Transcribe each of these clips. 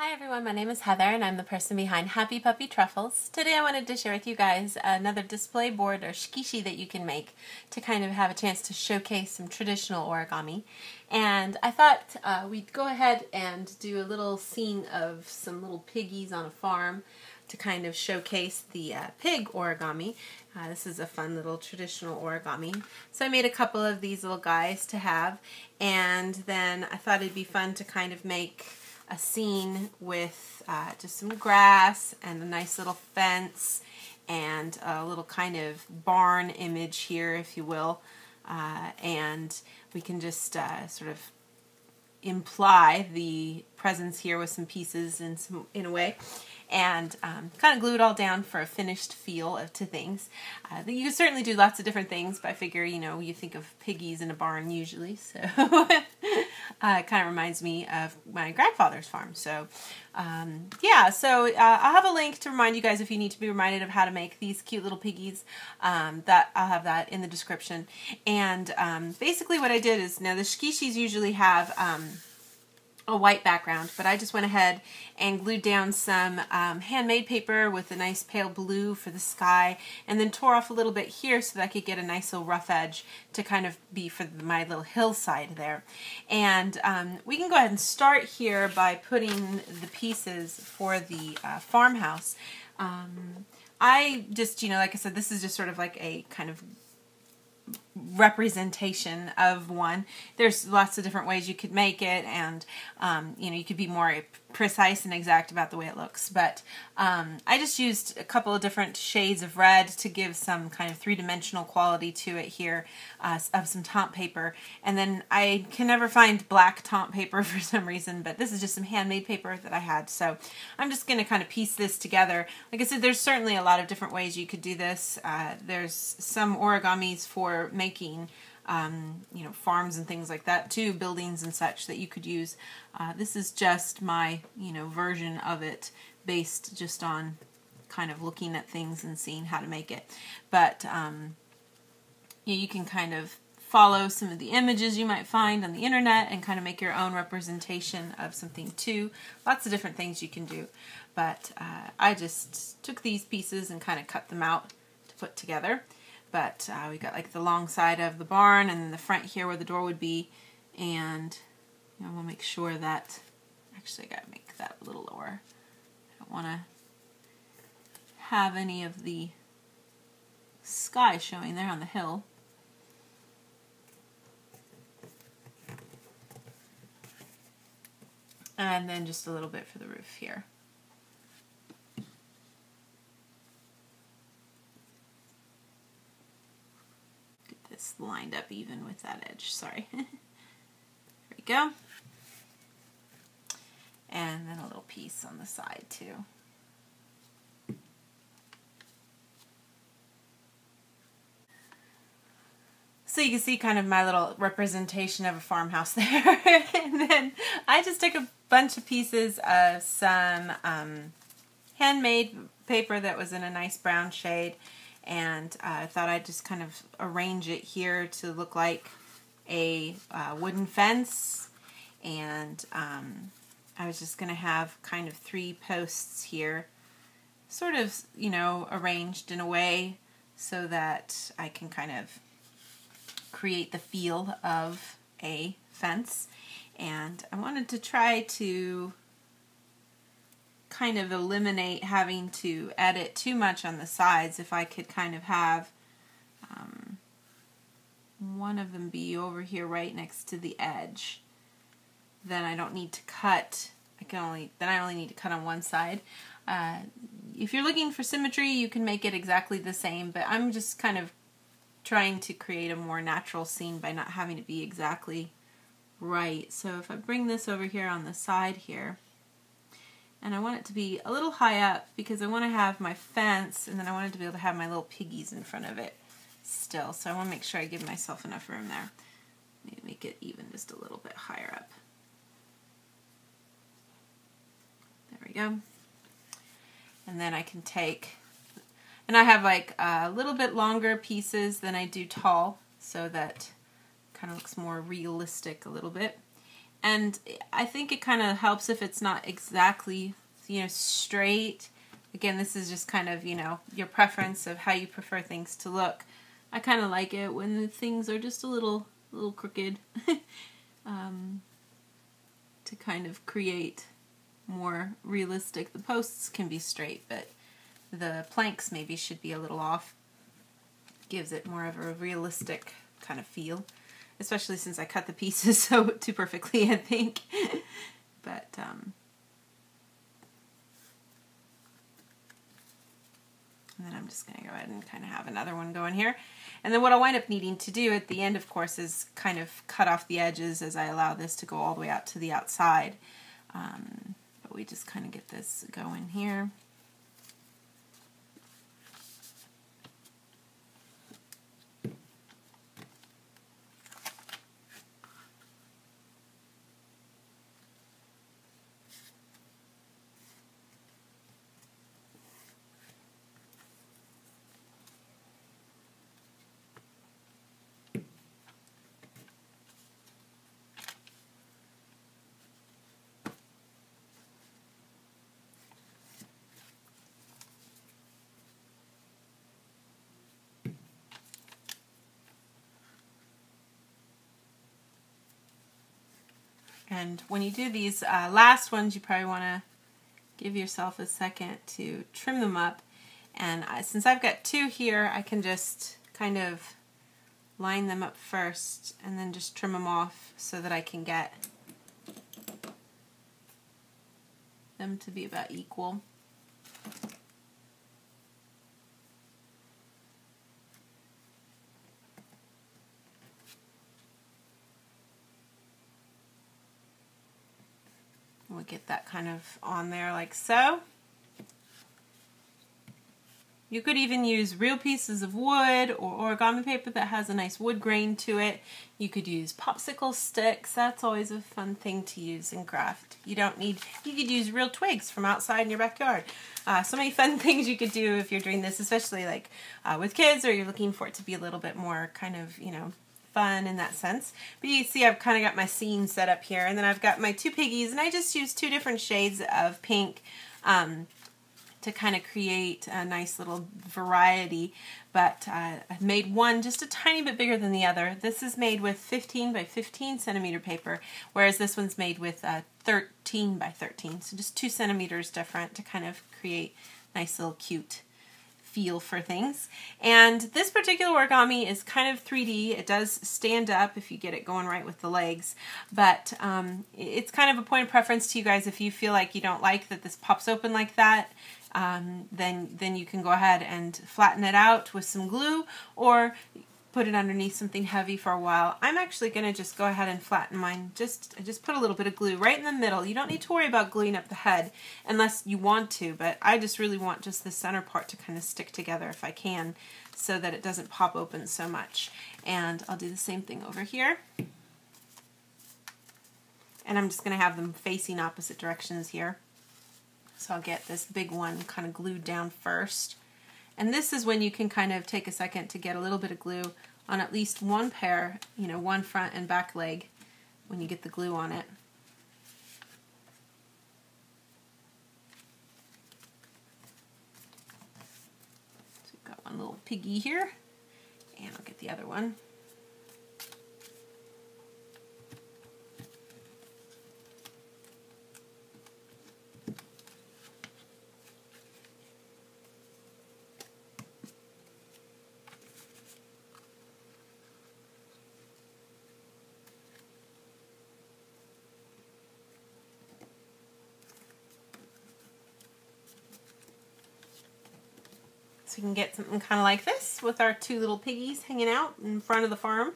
Hi everyone, my name is Heather and I'm the person behind Happy Puppy Truffles. Today I wanted to share with you guys another display board or shikishi that you can make to kind of have a chance to showcase some traditional origami. And I thought we'd go ahead and do a little scene of some little piggies on a farm to kind of showcase the pig origami. This is a fun little traditional origami. So I made a couple of these little guys to have, and then I thought it'd be fun to kind of make a scene with just some grass and a nice little fence and a little kind of barn image here, if you will, and we can just sort of imply the presence here with some pieces in a way, and kind of glue it all down for a finished feel to things. You can certainly do lots of different things, but I figure, you know, you think of piggies in a barn usually, so it kind of reminds me of my grandfather's farm. So yeah, so I'll have a link to remind you guys if you need to be reminded of how to make these cute little piggies. That I'll have that in the description. And basically what I did is, now the shikishis usually have a white background, but I just went ahead and glued down some handmade paper with a nice pale blue for the sky, and then tore off a little bit here so that I could get a nice little rough edge to kind of be for my little hillside there. And we can go ahead and start here by putting the pieces for the farmhouse. I just, you know, like I said, this is just sort of like a kind of representation of one. There's lots of different ways you could make it, and you know, you could be more precise and exact about the way it looks, but I just used a couple of different shades of red to give some kind of three-dimensional quality to it here, of some taunt paper. And then I can never find black taunt paper for some reason, but this is just some handmade paper that I had, so I'm just going to kind of piece this together. Like I said, there's certainly a lot of different ways you could do this. There's some origamis for making you know, farms and things like that too, buildings and such that you could use. This is just my, you know, version of it, based just on kind of looking at things and seeing how to make it. But you can kind of follow some of the images you might find on the internet and kind of make your own representation of something too. Lots of different things you can do. But I just took these pieces and kind of cut them out to put together. But we got like the long side of the barn, and then the front here where the door would be, and you know, we'll make sure that, actually I gotta make that a little lower. I don't want to have any of the sky showing there on the hill. And then just a little bit for the roof here. This lined up even with that edge, sorry. There we go. And then a little piece on the side too. So you can see kind of my little representation of a farmhouse there. And then I just took a bunch of pieces of some handmade paper that was in a nice brown shade, and I thought I'd just kind of arrange it here to look like a wooden fence. And I was just going to have kind of 3 posts here, sort of, you know, arranged in a way so that I can kind of create the feel of a fence. And I wanted to try to kind of eliminate having to edit too much on the sides. If I could kind of have one of them be over here right next to the edge, then I don't need to cut. I only need to cut on one side. If you're looking for symmetry, you can make it exactly the same, but I'm just kind of trying to create a more natural scene by not having to be exactly right. So if I bring this over here on the side here, and I want it to be a little high up because I want to have my fence, and then I want it to be able to have my little piggies in front of it still. So I want to make sure I give myself enough room there. Maybe make it even just a little bit higher up. There we go. And then I can take, and I have like a little bit longer pieces than I do tall, so that kind of looks more realistic a little bit. And I think it kind of helps if it's not exactly, straight. Again, this is just kind of, your preference of how you prefer things to look. I kind of like it when the things are just a little crooked to kind of create more realistic. The posts can be straight, but the planks maybe should be a little off. Gives it more of a realistic kind of feel, especially since I cut the pieces so too perfectly, I think. But and then I'm just going to go ahead and kind of have another one going here. And then what I'll wind up needing to do at the end, of course, is kind of cut off the edges as I allow this to go all the way out to the outside. But we just kind of get this going here. And when you do these last ones, you probably want to give yourself a second to trim them up. And since I've got two here, I can just kind of line them up first and then just trim them off so that I can get them to be about equal. We'll get that kind of on there like so. You could even use real pieces of wood or origami paper that has a nice wood grain to it. You could use popsicle sticks. That's always a fun thing to use in craft. You could use real twigs from outside in your backyard. So many fun things you could do if you're doing this, especially like with kids, or you're looking for it to be a little bit more kind of, fun in that sense. But you see I've kind of got my scene set up here, and then I've got my two piggies, and I just used two different shades of pink to kind of create a nice little variety. But I've made one just a tiny bit bigger than the other. This is made with 15 by 15 centimeter paper, whereas this one's made with 13 by 13, so just 2 centimeters different to kind of create nice little cute feel for things. And this particular origami is kind of 3D. It does stand up if you get it going right with the legs, but it's kind of a point of preference to you guys. If you feel like you don't like that this pops open like that, then you can go ahead and flatten it out with some glue or put it underneath something heavy for a while. I'm actually going to just go ahead and flatten mine. I just put a little bit of glue right in the middle. You don't need to worry about gluing up the head unless you want to, but I just really want just the center part to kind of stick together if I can, so that it doesn't pop open so much. And I'll do the same thing over here. And I'm just going to have them facing opposite directions here. So I'll get this big one kind of glued down first. And this is when you can kind of take a second to get a little bit of glue on at least one pair, one front and back leg when you get the glue on it. So we've got one little piggy here, and I'll get the other one. So we can get something kind of like this with our two little piggies hanging out in front of the farm.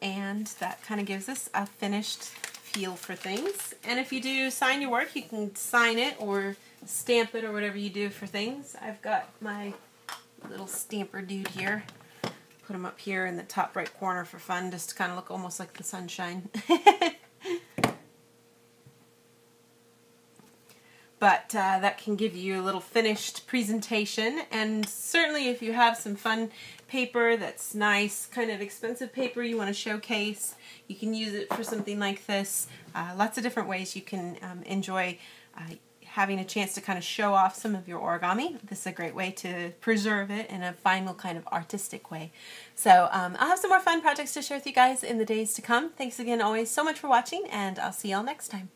And that kind of gives us a finished feel for things. And if you do sign your work, you can sign it or stamp it or whatever you do for things. I've got my little stamper dude here. Put him up here in the top right corner for fun, just to kind of look almost like the sunshine. But that can give you a little finished presentation, and certainly if you have some fun paper that's nice, kind of expensive paper you want to showcase, you can use it for something like this. Lots of different ways you can enjoy having a chance to kind of show off some of your origami. This is a great way to preserve it in a final kind of artistic way. So I'll have some more fun projects to share with you guys in the days to come. Thanks again always so much for watching, and I'll see y'all next time.